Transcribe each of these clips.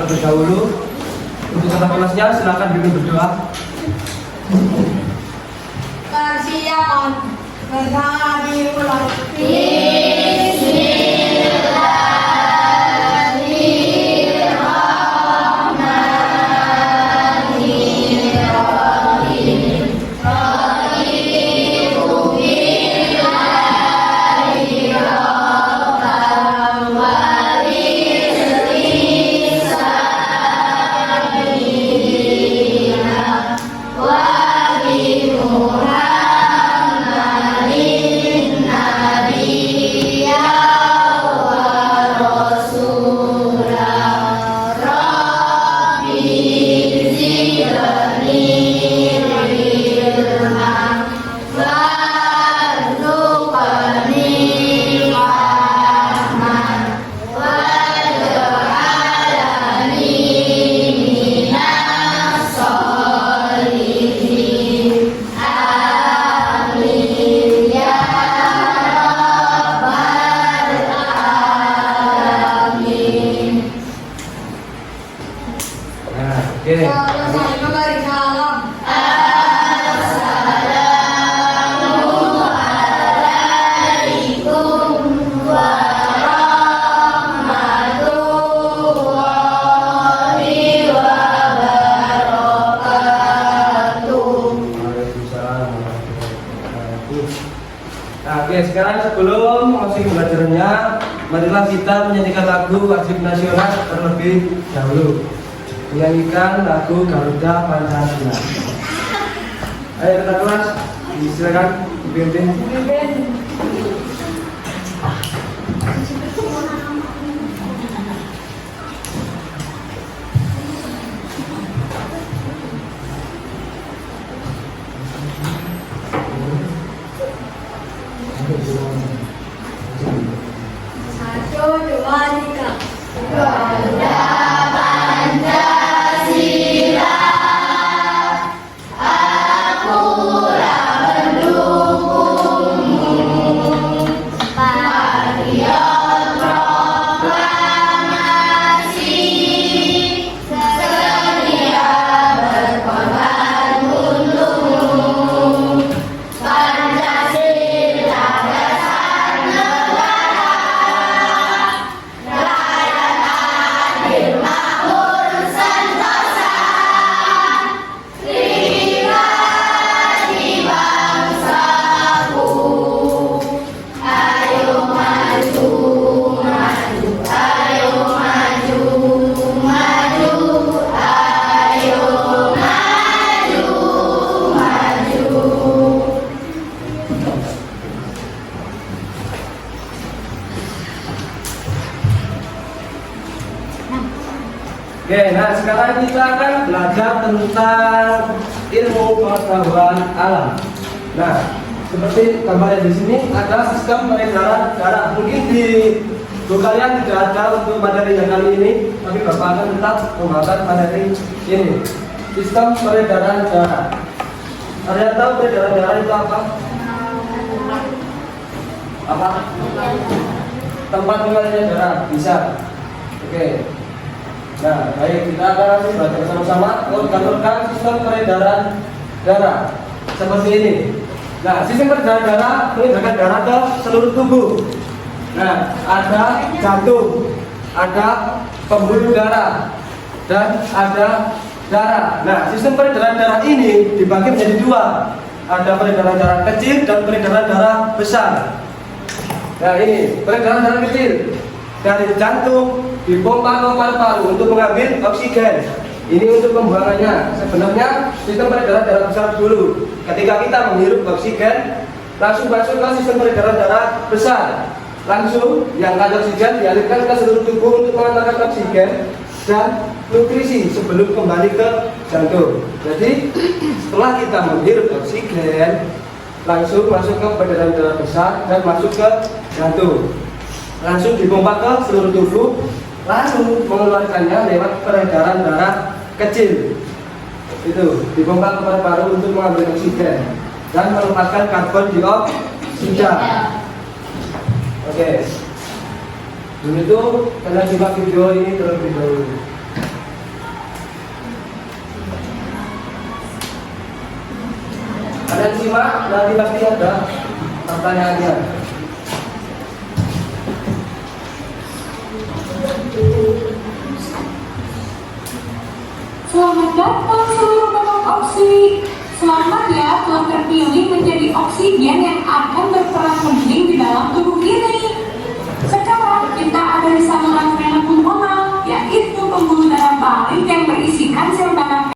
terlebih dahulu. Untuk kata kelasnya silakan dipimpin berdoa. Persiapan berhari mulai. Sekarang sebelum masuk belajarnya, marilah kita menyanyikan lagu wajib nasional terlebih dahulu. Menyanyikan lagu Garuda Pancasila. Ayo kita kelas, silakan dipimpin. Satu, dua, tiga. Garuda Pancasila, aku mendukungmu. Patriot proklamasi, sedia berkorban untukmu. Pancasila dasar negara, rakyat adil makmur sentosa, pribadi bangsaku. Ayo maju, maju, ayo maju, maju, ayo maju, maju. Oke, nah sekarang kita akan belajar tentang ilmu pengetahuan alam. Nah, seperti gambarnya di sini ada sistem peredaran darah. Mungkin di buku kalian tidak ada untuk materi yang kali ini, tapi Bapak akan tetap membahas materi ini. Sistem peredaran darah. Ada yang tahu peredaran darah itu apa? Apa? Tempat mengalirnya darah. Bisa. Oke. Nah, baik, kita akan nanti belajar bersama-sama menggambarkan sistem peredaran darah seperti ini. Nah, sistem peredaran darah mengedarkan darah ke seluruh tubuh. Nah, ada jantung, ada pembuluh darah, dan ada darah. Nah, sistem peredaran darah ini dibagi menjadi dua. Ada peredaran darah kecil dan peredaran darah besar. Nah, ini peredaran darah kecil dari jantung dipompa ke paru-paru untuk mengambil oksigen. Ini untuk pembuangannya. Sebenarnya sistem peredaran darah besar dulu. Ketika kita menghirup oksigen, langsung masuk ke sistem peredaran darah besar. Langsung yang kandung oksigen dialirkan ke seluruh tubuh untuk mengantarkan oksigen dan nutrisi sebelum kembali ke jantung. Jadi setelah kita menghirup oksigen, langsung masuk ke peredaran darah besar dan masuk ke jantung. Langsung dipompa ke seluruh tubuh, lalu mengeluarkannya lewat peredaran darah kecil. Itu dipompa ke paru-paru untuk mengambil oksigen dan melepaskan karbon dioksida. Oke. Dulu itu kalian simak video ini terlebih dahulu. Kalian simak, nanti pasti ada pertanyaannya. Selamat datang seluruh balon oksi. Selamat ya telah terpilih menjadi oksigen yang akan berperan penting di dalam tubuh ini. Sekarang kita ada di saluran vena pulmonal, yaitu pembuluh darah balik yang berisikan sel darah.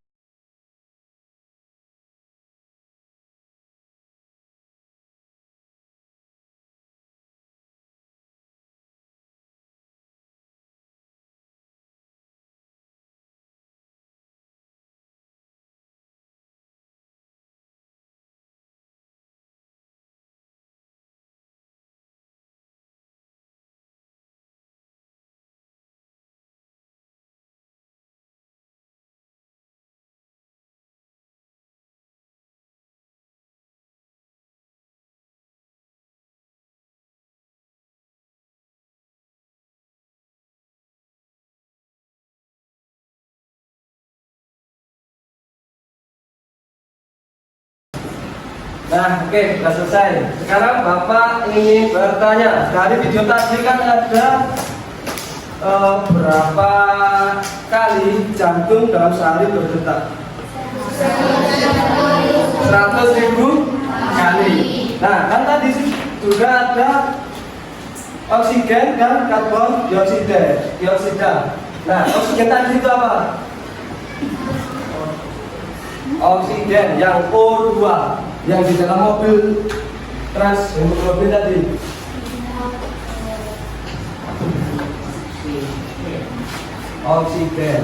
Nah, oke, sudah selesai. Sekarang Bapak ingin bertanya, dari video tadi kan ada berapa kali jantung dalam sehari berdetak? 100.000 kali. Nah, kan tadi juga ada oksigen dan karbon dioksida. Nah, oksigen tadi itu apa? Oksigen yang O2 yang di dalam mobil mobil tadi. Oksigen.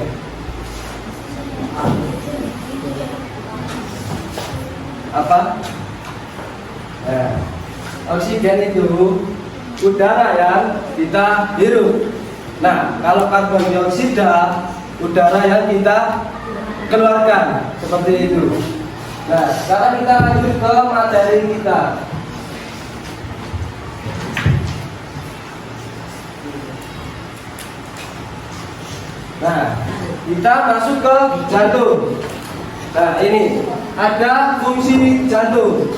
Apa? Oksigen itu udara yang kita hirup. Nah, kalau karbon dioksida udara yang kita keluarkan, seperti itu. Nah, sekarang kita lanjut ke materi kita. Nah, kita masuk ke jantung. Nah, ini ada fungsi jantung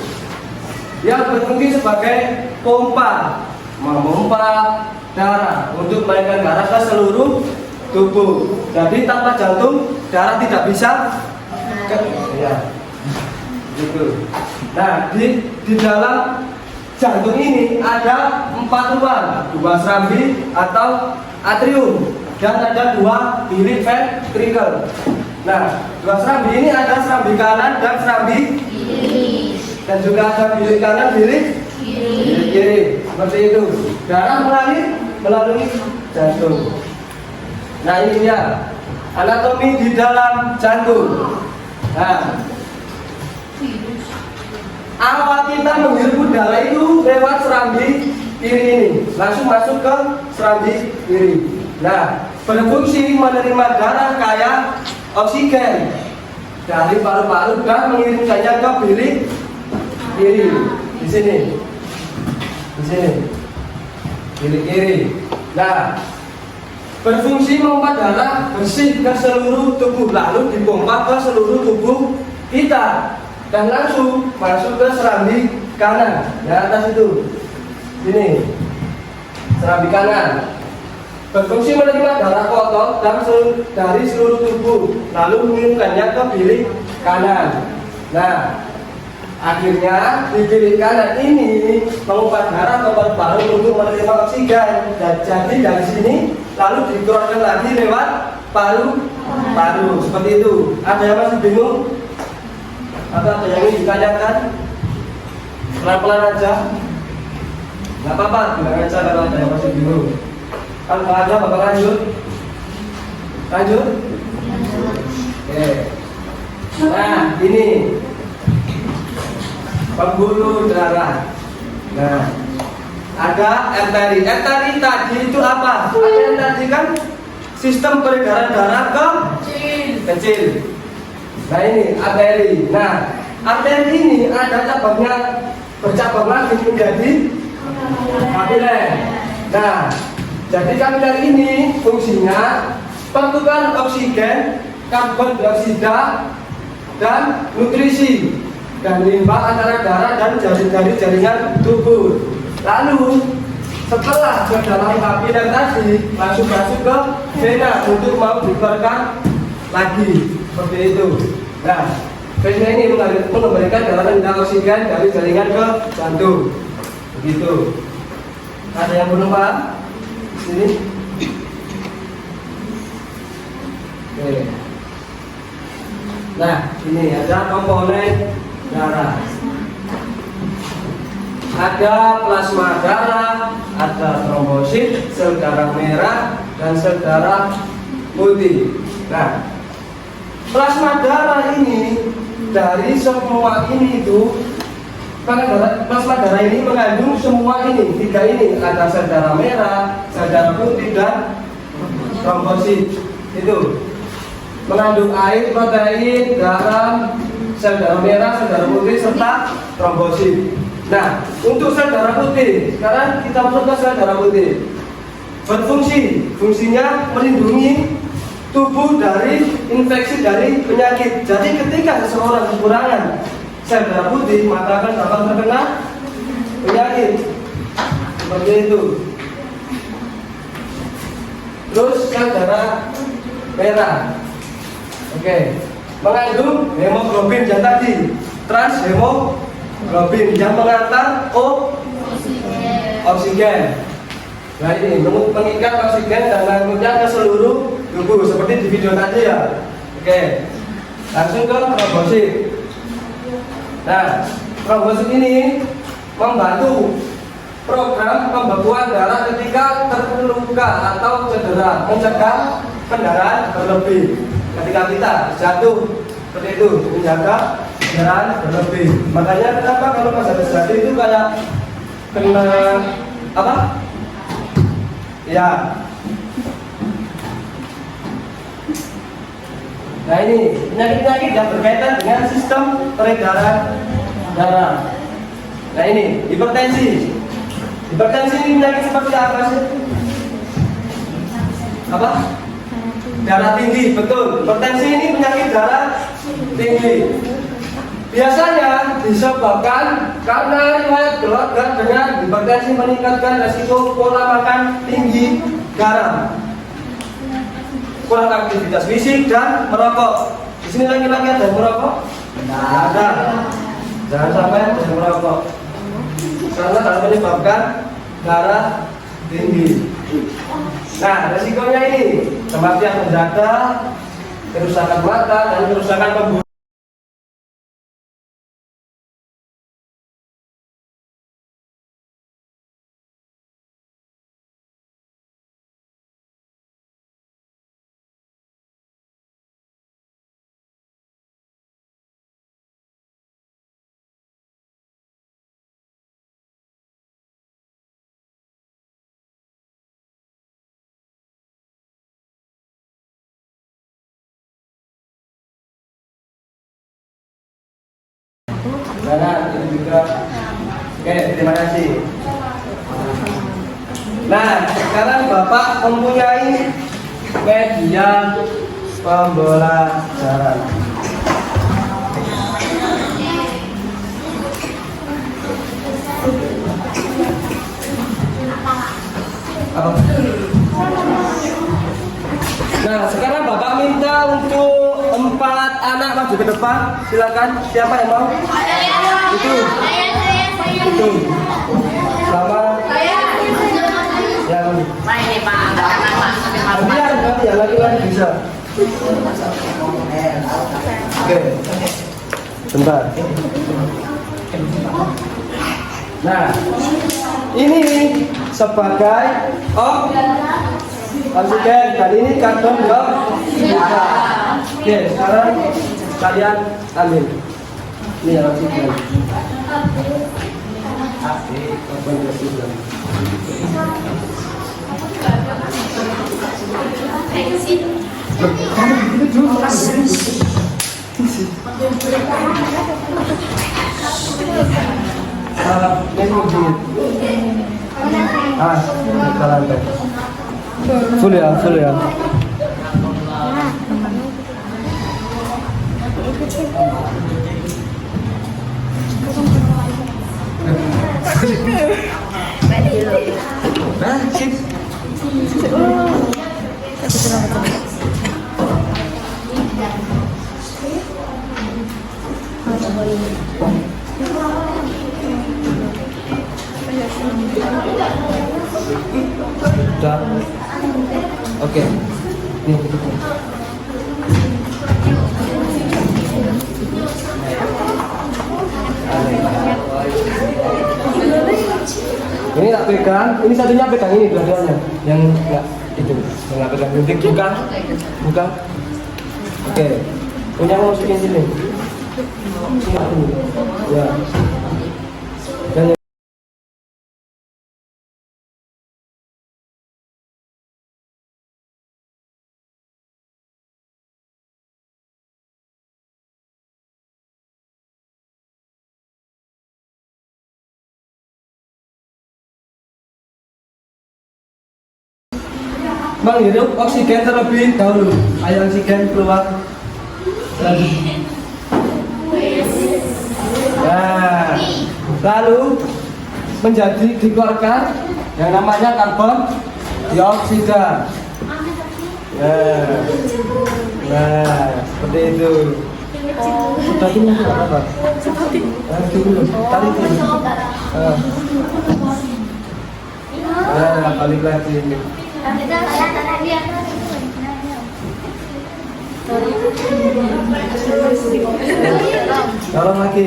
yang berfungsi sebagai pompa, memompa darah untuk menaikkan darah ke seluruh tubuh. Jadi tanpa jantung darah tidak bisa ya. Gitu. Nah, di dalam jantung ini ada 4 ruang, 2 serambi atau atrium, dan ada 2 bilik ventrikel. Nah, 2 serambi ini ada serambi kanan dan serambi kiri, dan juga ada bilik kanan, bilik kiri, seperti itu. Darah melalui jantung. Nah, ini dia anatomi di dalam jantung. Nah, awal kita menghirup udara itu lewat serambi kiri ini, langsung masuk ke serambi kiri. Nah, berfungsi menerima darah kaya oksigen dari paru-paru dan mengirimkannya ke bilik kiri. Di sini, bilik kiri. Nah, berfungsi memompa darah bersih ke seluruh tubuh, lalu dipompa ke seluruh tubuh kita dan langsung masuk ke serambi kanan. Di atas itu, ini serambi kanan. Berfungsi menerima darah kotor dari seluruh tubuh, lalu mengirimkannya ke bilik kanan. Nah, akhirnya di bilik kanan ini mengumpat darah ke paru-paru untuk menerima oksigen. Dan jadi dari sini lalu dikeluarkan lagi lewat paru-paru, seperti itu. Ada yang masih bingung? Atau ada yang ingin ditanyakan? Pelan-pelan aja, nggak apa-apa, bilang aja kalau ada yang masih bingung. Kalau nggak ada, Bapak lanjut. Oke. Nah, ini pembuluh darah. Nah, ada arteri. Arteri tadi itu apa? Arteri tadi kan sistem peredaran darah kecil. Nah, ini arteri. Nah, arteri ini ada cabangnya, bercabang lagi menjadi kapiler. Nah, jadi kapiler ini fungsinya pertukaran oksigen, karbon dioksida, dan nutrisi dan limpa antara darah dan jari-jari jaringan tubuh. Lalu setelah saudara lengkapi dan tadi langsung masuk ke vena untuk mau dikeluarkan lagi seperti itu. Nah, vena ini memberikan aliran oksigen dari jaringan ke jantung. Begitu. Ada yang belum paham? Sini. Oke. Nah, ini ada komponen darah. Ada plasma darah, ada trombosit, sel darah merah, dan sel darah putih. Nah, plasma darah ini dari semua ini itu, plasma darah ini mengandung semua ini, tiga ini, ada sel darah merah, sel darah putih, dan trombosit. Itu mengandung air, protein, garam, sel darah merah, sel darah putih, serta trombosit. Nah, untuk sel darah putih, sekarang kita masuk ke sel darah putih. Fungsinya melindungi tubuh dari infeksi dari penyakit. Jadi ketika seseorang kekurangan sel darah putih, maka akan dapat terkena penyakit. Seperti itu. Terus sel darah merah. Oke. Mengandung hemoglobin yang tadi, transhemoglobin yang mengantar oksigen. Nah ini mengikat oksigen dan mengangkutnya ke seluruh tubuh seperti di video tadi ya. Oke, langsung ke trombosit. Nah, trombosit ini membantu program pembekuan darah ketika terluka atau cedera, mencegah pendarahan berlebih. Ketika kita jatuh seperti itu, menjaga pendarahan berlebih. Makanya kenapa kalau pas habis jatuh itu kayak kena apa? Ya. Nah ini penyakit-penyakit yang berkaitan dengan sistem peredaran darah. Nah ini hipertensi. Hipertensi ini penyakit seperti apa sih? Apa? Darah tinggi, betul. Hipertensi ini penyakit darah tinggi. Biasanya disebabkan karena riwayat keluarga dengan hipertensi meningkatkan resiko pola makan tinggi, garam, kurang aktivitas fisik, dan merokok. Di sini laki-laki ada yang merokok? Tidak ada. Jangan sampai ada yang merokok. Karena dapat menyebabkan darah tinggi. Nah, resikonya ini kematian mendadak, kerusakan mata, dan kerusakan pembuluh. Nah, itu juga. Oke, terima kasih. Nah, sekarang Bapak mempunyai media pembelajaran. Apa? Nah, sekarang Bapak minta untuk 4 anak maju ke depan. Silakan. Siapa yang mau? Itu. Itu. Sama. Yang. Yang laki-laki bisa. Oke. Bentar. Nah, ini sebagai oksigen dan ini karbon dioksida. Oke, sekarang kalian ambil. Ini yang oksigen. Karbon dioksida. Full ya, full ya. Sudah. Oke. Nih, tutup. Ini tak pegang, ini satunya pegang ini dua-duanya. Yang enggak itu, yang enggak pegang gunting bukan. Bukan. Oke. Punya mau masukin sini. Sini. Ya. Dan menghirup oksigen terlebih dahulu. Ayo oksigen keluar. Nah, lalu menjadi dikeluarkan yang namanya karbon dioksida. Nah, seperti itu. Tadi mau apa? Itu dulu. Tarik dulu. Balik lagi. Dorong lagi.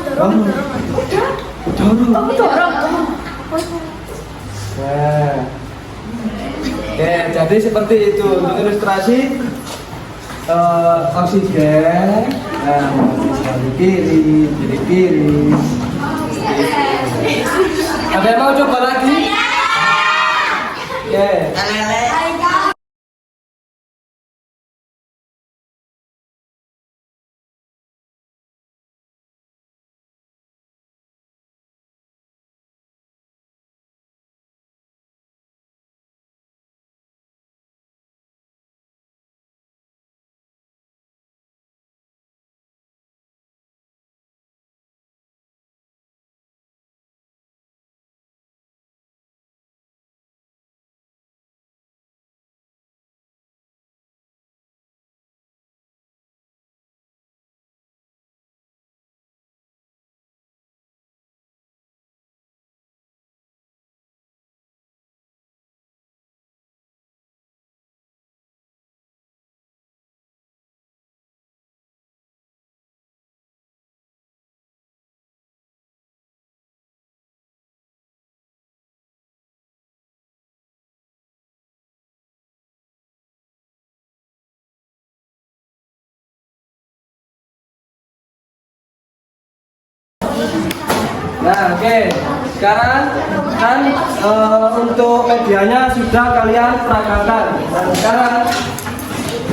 Dorong. Nah. Oke, jadi seperti itu untuk ilustrasi oksigen. Nah, kiri, kiri. Ada yang mau coba lagi? Oke. Nah, oke. Sekarang kan untuk medianya sudah kalian peragakan. Dan sekarang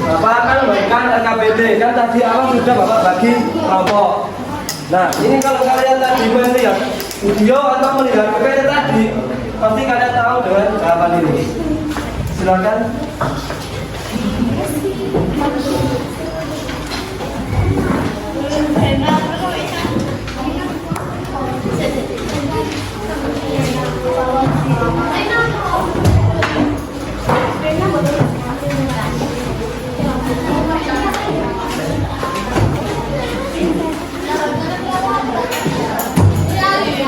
Bapak akan memberikan RKBD. Kan tadi awal sudah Bapak bagi kelompok. Nah, ini kalau kalian tadi melihat video atau melihat PPT tadi, pasti kalian tahu dengan jawaban ini. Silakan.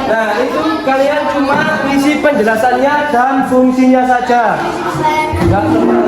Nah, itu kalian cuma isi penjelasannya dan fungsinya saja. Enggak perlu.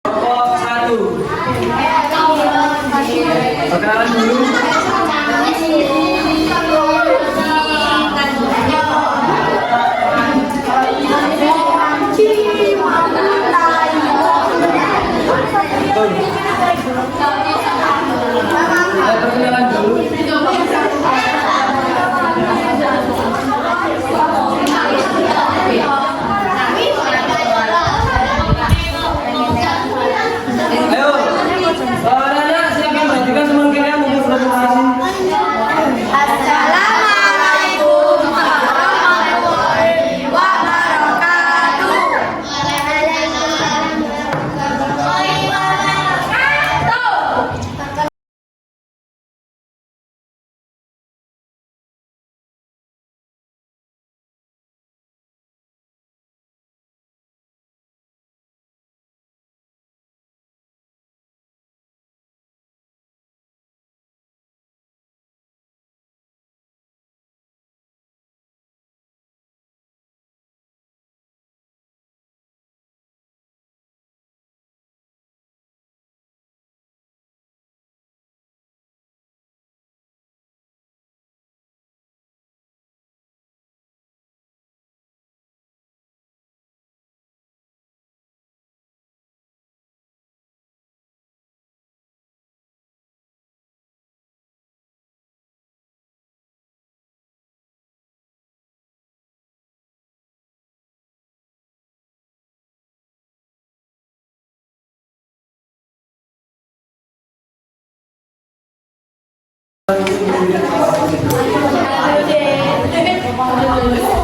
Kelompok 1. Perkenalan dulu. Perkenalan dulu. Ayo, Nana, silakan perhatikan teman kita yang mungkin sudah berhasil. Assalamualaikum warahmatullahi wabarakatuh.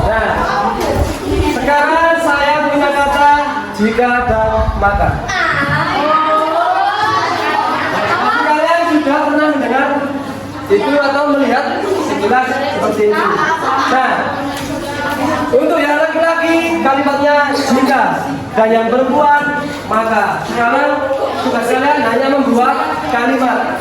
Nah, sekarang saya punya kata jika dan maka. Kalian sudah pernah mendengar itu atau melihat sekilas seperti itu. Nah, untuk yang laki-laki kalimatnya jika, dan yang perempuan maka. Sekarang tugas kalian hanya membuat kalimat.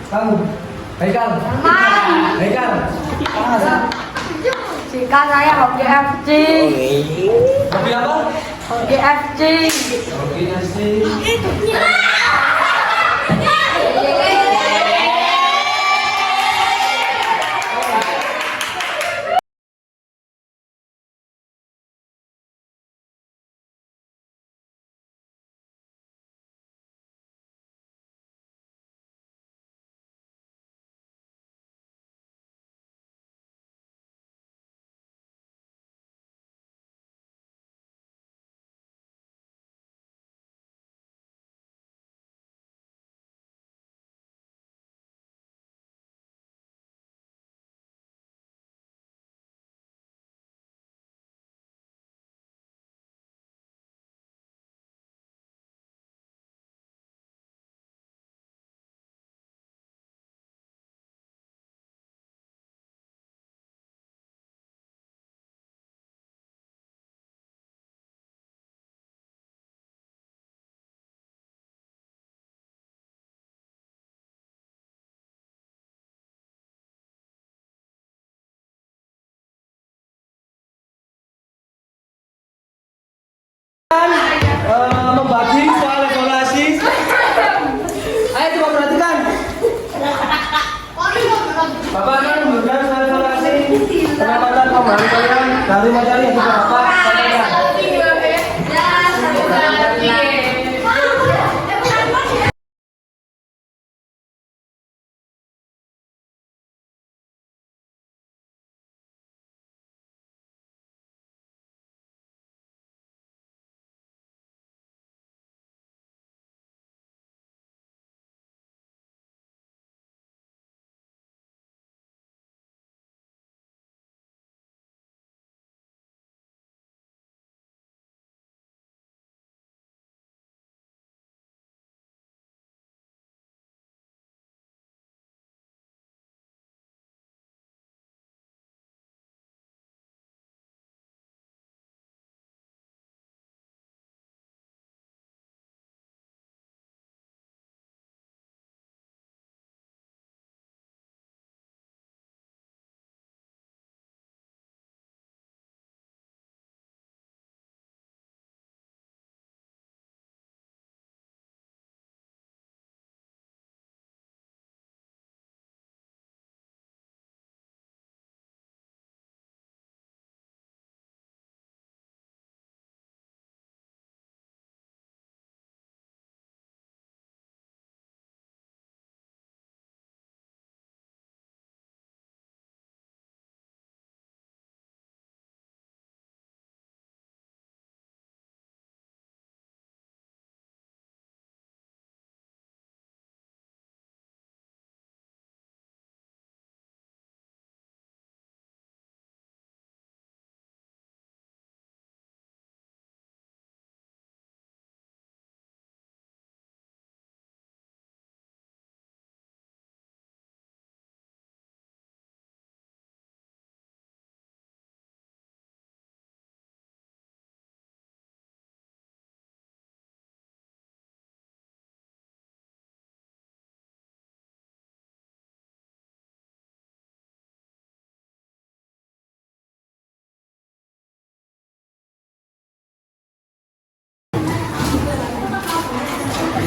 Kamu, Haikal. Haikal. Jika saya hobi FC. Hobi apa? Hobi FC. Hobi nasi.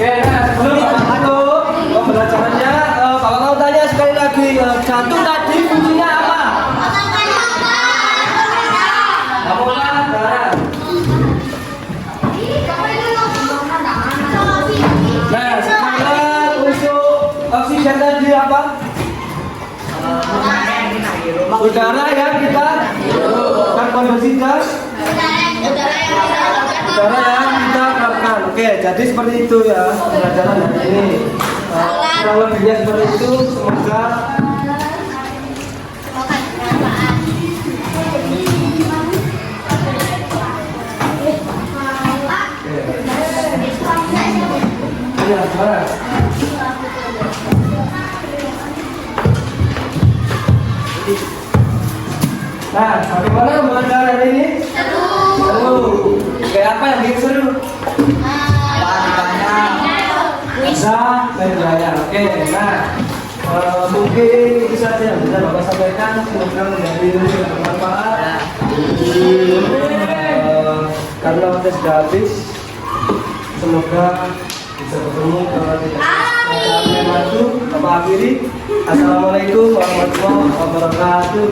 Oke, nah sebelum Bapak masuk pembelajarannya, Bapak mau tanya sekali lagi, jantung tadi fungsinya apa? Memutar darah. Nah, sekarang untuk oksigen tadi apa? Udara yang kita karbon dioksida. Udara yang kita terapkan. Oke, jadi seperti itu ya pelajaran hari ini. Kurang lebihnya seperti itu. Semoga ya, sekarang. Nah, bagaimana pelajaran hari ini? Seru. Kayak apa yang bikin seru? Bisa bergaya. Oke, nah mungkin itu saja yang bisa Bapak sampaikan. Semoga menjadi ilmu yang bermanfaat. Karena waktu sudah habis, semoga bisa bertemu kalau tidak ada maju. Bapak akhiri. Assalamualaikum warahmatullahi wabarakatuh.